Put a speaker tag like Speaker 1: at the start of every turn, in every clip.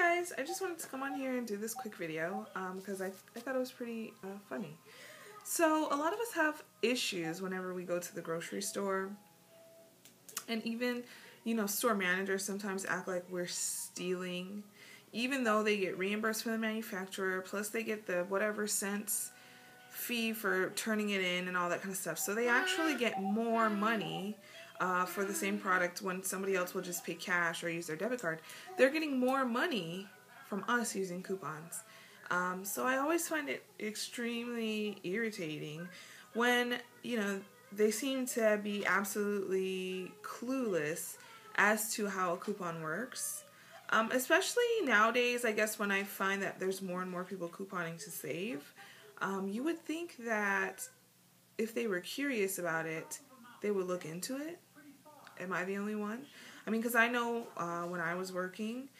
Speaker 1: guys, I just wanted to come on here and do this quick video because I thought it was pretty funny. So a lot of us have issues whenever we go to the grocery store, and even, you know, store managers sometimes act like we're stealing, even though they get reimbursed from the manufacturer, plus they get the whatever cents fee for turning it in and all that kind of stuff. So they actually get more money for the same product when somebody else will just pay cash or use their debit card. They're getting more money from us using coupons. So I always find it extremely irritating when, you know, they seem to be absolutely clueless as to how a coupon works. Especially nowadays, I guess, when I find that there's more and more people couponing to save. You would think that if they were curious about it, they would look into it. Am I the only one? I mean, because I know when I was working,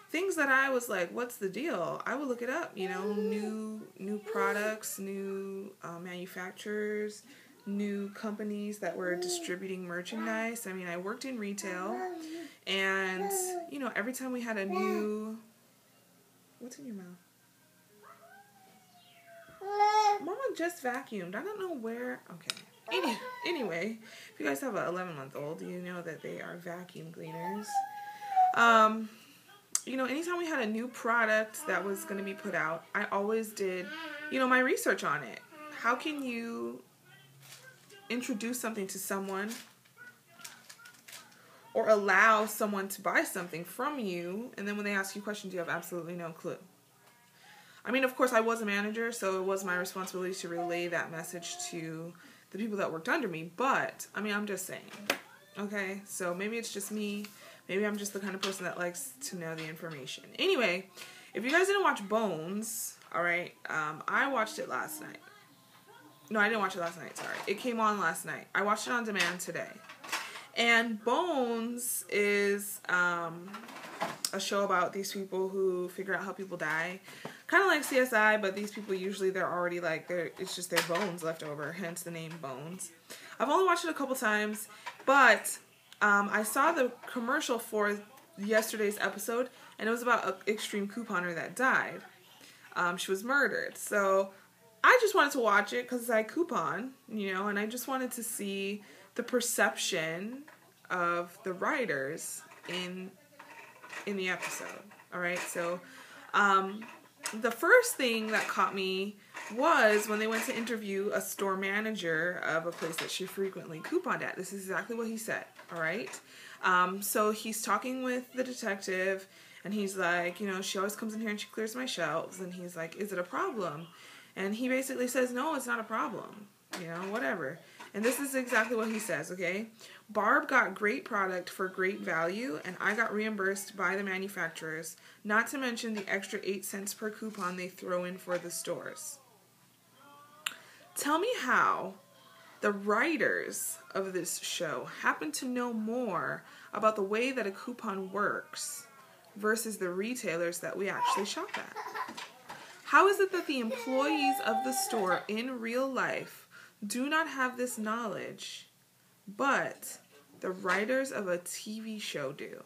Speaker 1: things that I was like, what's the deal? I would look it up, you know, new products, new manufacturers, new companies that were distributing merchandise. I mean, I worked in retail, and, you know, every time we had a new... What's in your mouth? Mama just vacuumed. I don't know where... Okay. Anyway, if you guys have an 11-month-old, you know that they are vacuum cleaners. You know, anytime we had a new product that was going to be put out, I always did, you know, my research on it. How can you introduce something to someone or allow someone to buy something from you, and then when they ask you questions, you have absolutely no clue? I mean, of course, I was a manager, so it was my responsibility to relay that message to the people that worked under me, but, I mean, I'm just saying, okay? So maybe it's just me. Maybe I'm just the kind of person that likes to know the information. Anyway, if you guys didn't watch Bones, all right, I watched it last night. No, I didn't watch it last night, sorry. It came on last night. I watched it on demand today. And Bones is a show about these people who figure out how people die. Kind of like CSI, but these people usually, they're already like, it's just their bones left over, hence the name Bones. I've only watched it a couple times, but I saw the commercial for yesterday's episode, and it was about an extreme couponer that died. She was murdered. So I just wanted to watch it because I coupon, you know, and I just wanted to see the perception of the writers in the episode. All right, so the first thing that caught me was when they went to interview a store manager of a place that she frequently couponed at. This is exactly what he said, all right? So he's talking with the detective, and he's like, you know, she always comes in here and she clears my shelves, and he's like, is it a problem? And he basically says, no, it's not a problem, you know, whatever. And this is exactly what he says, okay? Barb got great product for great value, and I got reimbursed by the manufacturers, not to mention the extra 8 cents per coupon they throw in for the stores. Tell me how the writers of this show happen to know more about the way that a coupon works versus the retailers that we actually shop at. How is it that the employees of the store in real life do not have this knowledge, but the writers of a TV show do?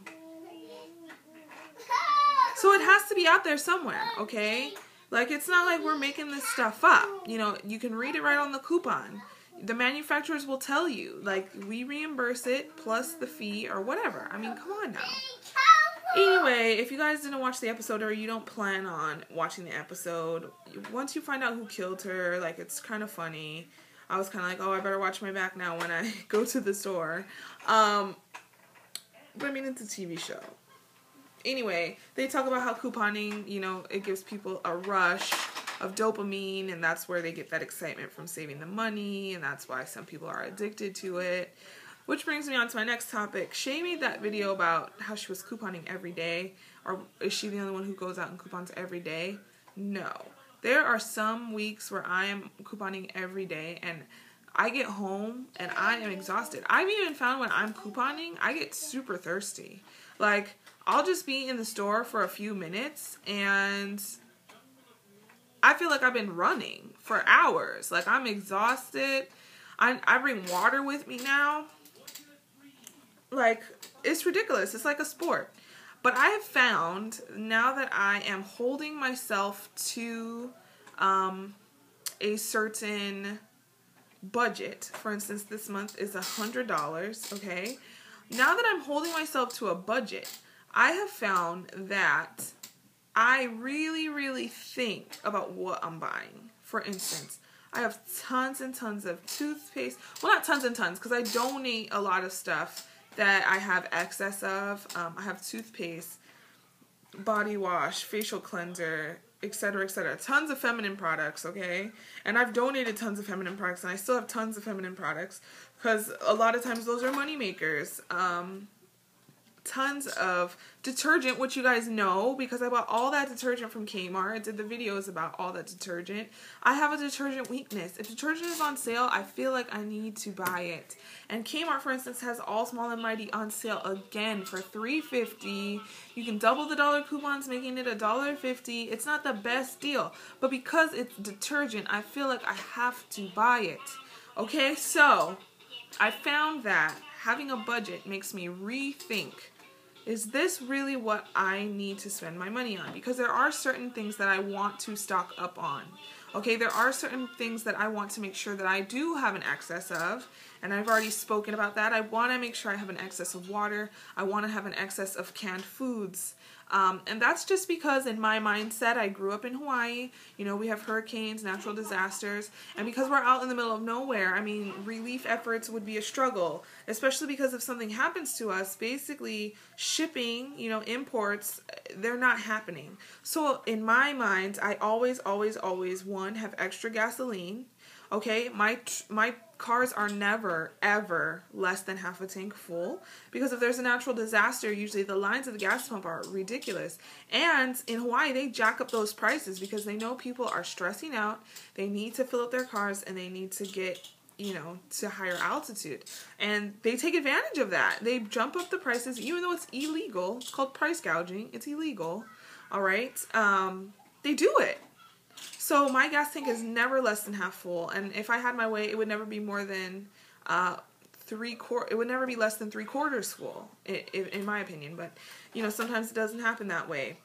Speaker 1: So it has to be out there somewhere, okay? Like, it's not like we're making this stuff up. You know, you can read it right on the coupon. The manufacturers will tell you, like, we reimburse it plus the fee or whatever. I mean, come on now. Anyway, if you guys didn't watch the episode or you don't plan on watching the episode, once you find out who killed her, like, it's kind of funny. I was kind of like, oh, I better watch my back now when I go to the store. But I mean, it's a TV show. Anyway, they talk about how couponing, you know, it gives people a rush of dopamine, and that's where they get that excitement from saving the money, and that's why some people are addicted to it. Which brings me on to my next topic. Shay made that video about how she was couponing every day. Or is she the only one who goes out and coupons every day? No. There are some weeks where I am couponing every day, and I get home and I am exhausted. I've even found when I'm couponing, I get super thirsty. Like, I'll just be in the store for a few minutes, and I feel like I've been running for hours. Like, I'm exhausted. I bring water with me now. Like, it's ridiculous. It's like a sport. But I have found, now that I am holding myself to a certain budget, for instance, this month is $100, okay? Now that I'm holding myself to a budget, I have found that I really think about what I'm buying. For instance, I have tons and tons of toothpaste. Well, not tons and tons, because I donate a lot of stuff that I have excess of. I have toothpaste, body wash, facial cleanser, etc., etc. Tons of feminine products, okay? And I've donated tons of feminine products, and I still have tons of feminine products, because a lot of times those are money makers. Tons of detergent, which you guys know, because I bought all that detergent from Kmart. I did the videos about all that detergent. I have a detergent weakness. If detergent is on sale, I feel like I need to buy it. And Kmart, for instance, has All Small and Mighty on sale again for $3.50. You can double the dollar coupons, making it $1.50. It's not the best deal, but because it's detergent, I feel like I have to buy it. Okay, so I found that having a budget makes me rethink, is this really what I need to spend my money on? Because there are certain things that I want to stock up on. Okay, there are certain things that I want to make sure that I do have an excess of, and I've already spoken about that. I want to make sure I have an excess of water. I want to have an excess of canned foods. And that's just because in my mindset, I grew up in Hawaii. You know, we have hurricanes, natural disasters, and because we're out in the middle of nowhere, I mean, relief efforts would be a struggle, especially because if something happens to us, basically shipping, you know, imports, they're not happening. So in my mind, I always, one, have extra gasoline. Okay, my cars are never, ever less than half a tank full, because if there's a natural disaster, usually the lines at the gas pump are ridiculous. And in Hawaii, they jack up those prices because they know people are stressing out, they need to fill up their cars, and they need to get, you know, to higher altitude. And they take advantage of that. They jump up the prices, even though it's illegal. It's called price gouging. It's illegal. All right? They do it. So my gas tank is never less than half full, and if I had my way, it would never be more than it would never be less than 3/4 full, in my opinion. But you know, sometimes it doesn't happen that way.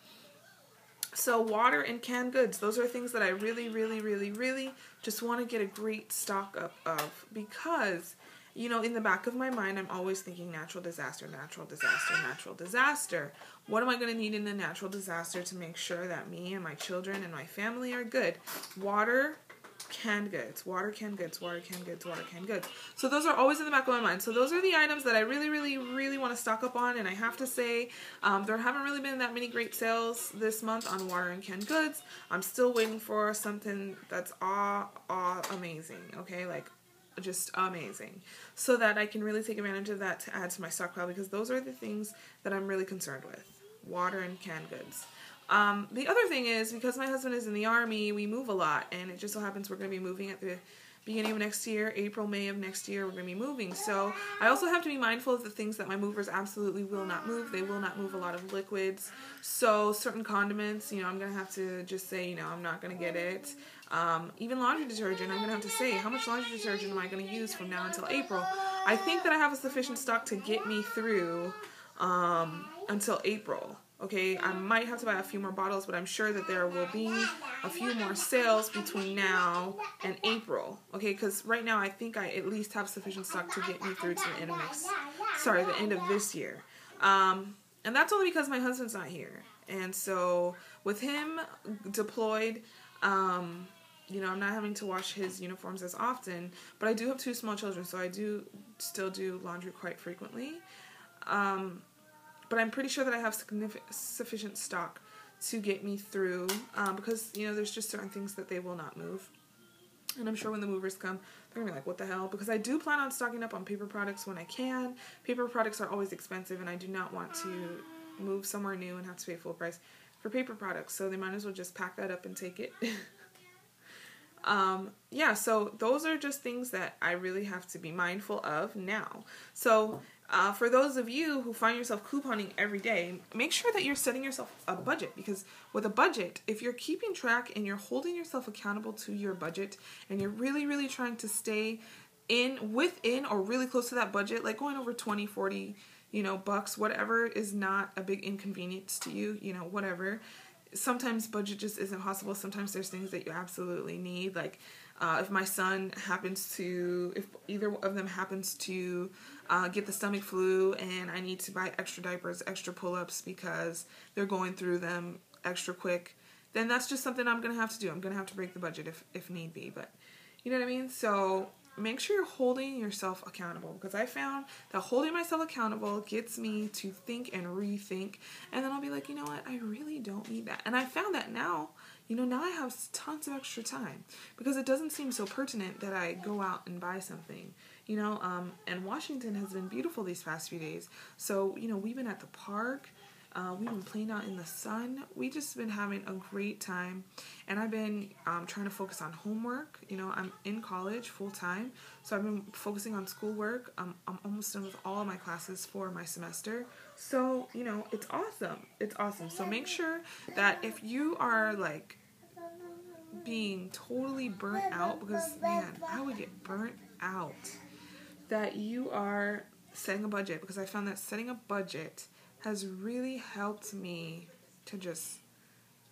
Speaker 1: So water and canned goods, those are things that I really just want to get a great stock up of, because you know, in the back of my mind, I'm always thinking natural disaster, natural disaster, natural disaster. What am I going to need in a natural disaster to make sure that me and my children and my family are good? Water, canned goods, water, canned goods, water, canned goods, water, canned goods. So those are always in the back of my mind. So those are the items that I really want to stock up on. And I have to say, there haven't really been that many great sales this month on water and canned goods. I'm still waiting for something that's amazing, okay? Like, just amazing, so that I can really take advantage of that to add to my stockpile, because those are the things that I'm really concerned with, water and canned goods. The other thing is, because my husband is in the Army, we move a lot, and it just so happens we're going to be moving at the beginning of next year, April, May of next year, we're going to be moving. So I also have to be mindful of the things that my movers absolutely will not move. They will not move a lot of liquids. So certain condiments, you know, I'm going to have to just say, you know, I'm not going to get it. Even laundry detergent, I'm going to have to say, how much laundry detergent am I going to use from now until April? I think that I have a sufficient stock to get me through until April. Okay, I might have to buy a few more bottles, but I'm sure that there will be a few more sales between now and April. Okay, because right now I think I at least have sufficient stock to get me through to the end of the end of this year. And that's only because my husband's not here. And so with him deployed, you know, I'm not having to wash his uniforms as often, but I do have 2 small children, so I do still do laundry quite frequently. But I'm pretty sure that I have sufficient stock to get me through, because, you know, there's just certain things that they will not move. And I'm sure when the movers come, they're going to be like, what the hell? Because I do plan on stocking up on paper products when I can. Paper products are always expensive, and I do not want to move somewhere new and have to pay full price for paper products. So they might as well just pack that up and take it. Yeah, so those are just things that I really have to be mindful of now. So for those of you who find yourself couponing every day, make sure that you're setting yourself a budget, because with a budget, if you're keeping track and you're holding yourself accountable to your budget, and you're really trying to stay within or really close to that budget, like going over 20, 40, bucks, whatever is not a big inconvenience to you, whatever. Sometimes budget just isn't possible. Sometimes there's things that you absolutely need. Like, if either of them happens to get the stomach flu and I need to buy extra diapers, extra pull-ups because they're going through them extra quick, then that's just something I'm going to have to do. I'm going to have to break the budget if need be. But you know what I mean? So make sure you're holding yourself accountable, because I found that holding myself accountable gets me to think and rethink, and then I'll be like, you know what, I really don't need that. And I found that now, now I have tons of extra time, because it doesn't seem so pertinent that I go out and buy something, and Washington has been beautiful these past few days. So, we've been at the park. We've been playing out in the sun. We've just been having a great time. And I've been trying to focus on homework. I'm in college full time, so I've been focusing on schoolwork. I'm almost done with all of my classes for my semester. So, it's awesome. It's awesome. So make sure that if you are like being totally burnt out, because man, I would get burnt out, that you are setting a budget, because I found that setting a budget has really helped me to just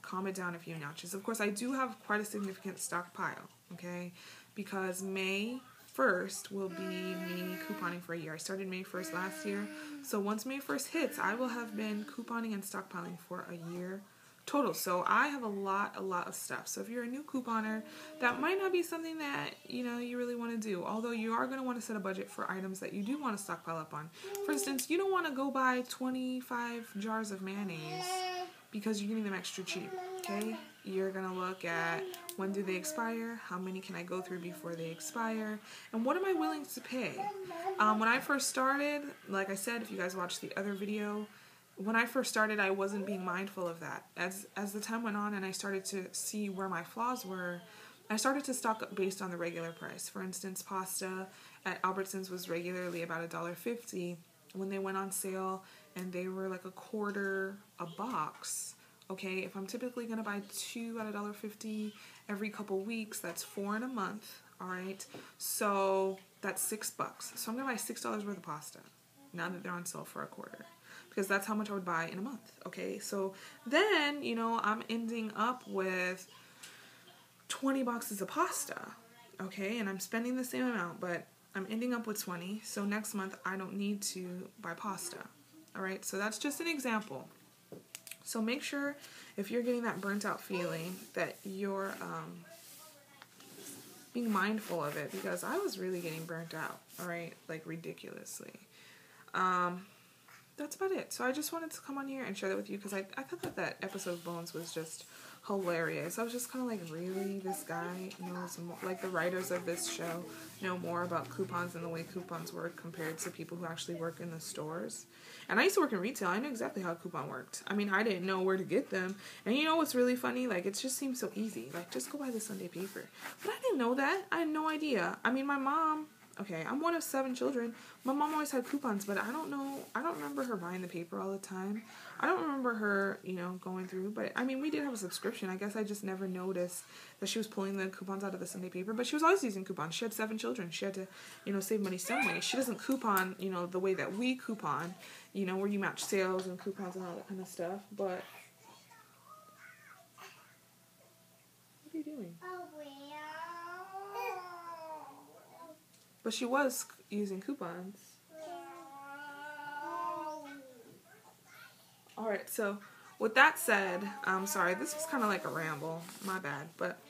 Speaker 1: calm it down a few notches. Of course, I do have quite a significant stockpile, okay? Because May 1st will be me couponing for a year. I started May 1st last year. So once May 1st hits, I will have been couponing and stockpiling for a year total. So I have a lot of stuff. So if you're a new couponer, that might not be something that, you really want to do. Although you are going to want to set a budget for items that you do want to stockpile up on. For instance, you don't want to go buy 25 jars of mayonnaise because you're getting them extra cheap, okay? You're going to look at when do they expire, how many can I go through before they expire, and what am I willing to pay? When I first started, like I said, if you guys watched the other video, when I first started, I wasn't being mindful of that. As the time went on and I started to see where my flaws were, I started to stock up based on the regular price. For instance, pasta at Albertsons was regularly about $1.50. When they went on sale and they were like $1/4 a box, okay, if I'm typically going to buy 2 at $1.50 every couple weeks, that's 4 in a month, all right? So that's $6. So I'm going to buy $6 worth of pasta now that they're on sale for $1/4. Because that's how much I would buy in a month, okay? So then, I'm ending up with 20 boxes of pasta, okay? And I'm spending the same amount, but I'm ending up with 20. So next month, I don't need to buy pasta, all right? So that's just an example. So make sure, if you're getting that burnt out feeling, that you're being mindful of it, because I was really getting burnt out, all right? Like, ridiculously. That's about it. So I just wanted to come on here and share that with you, because I thought that episode of Bones was just hilarious. I was just kind of like, really? This guy knows more, like the writers of this show know more about coupons and the way coupons work compared to people who actually work in the stores. And I used to work in retail. I knew exactly how a coupon worked. I mean, I didn't know where to get them. And you know what's really funny? Like, it just seems so easy. Like, just go buy the Sunday paper. But I didn't know that. I had no idea. I mean, my mom... Okay, I'm one of 7 children. My mom always had coupons, but I don't remember her buying the paper all the time. I don't remember her, going through, but I mean, we did have a subscription. I guess I just never noticed that she was pulling the coupons out of the Sunday paper, but she was always using coupons. She had 7 children. She had to, save money some way. She doesn't coupon, the way that we coupon, where you match sales and coupons and all that kind of stuff, but... What are you doing? But she was using coupons. Alright, so with that said, sorry, this was kind of like a ramble. My bad. But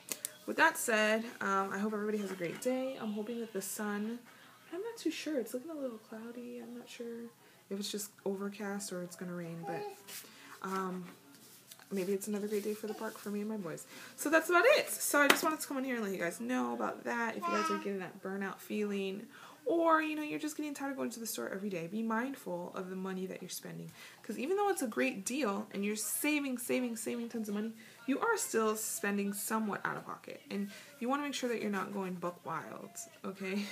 Speaker 1: with that said, I hope everybody has a great day. I'm hoping that the sun, I'm not too sure. It's looking a little cloudy. I'm not sure if it's just overcast or it's going to rain. But maybe it's another great day for the park for me and my boys. So that's about it. So I just wanted to come in here and let you guys know about that. If you guys are getting that burnout feeling, or, you're just getting tired of going to the store every day, be mindful of the money that you're spending. Because even though it's a great deal and you're saving tons of money, you are still spending somewhat out of pocket. And you want to make sure that you're not going buck wild, okay?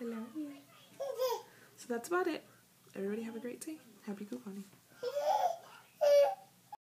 Speaker 1: I love you. So that's about it. Everybody have a great day. Happy couponing.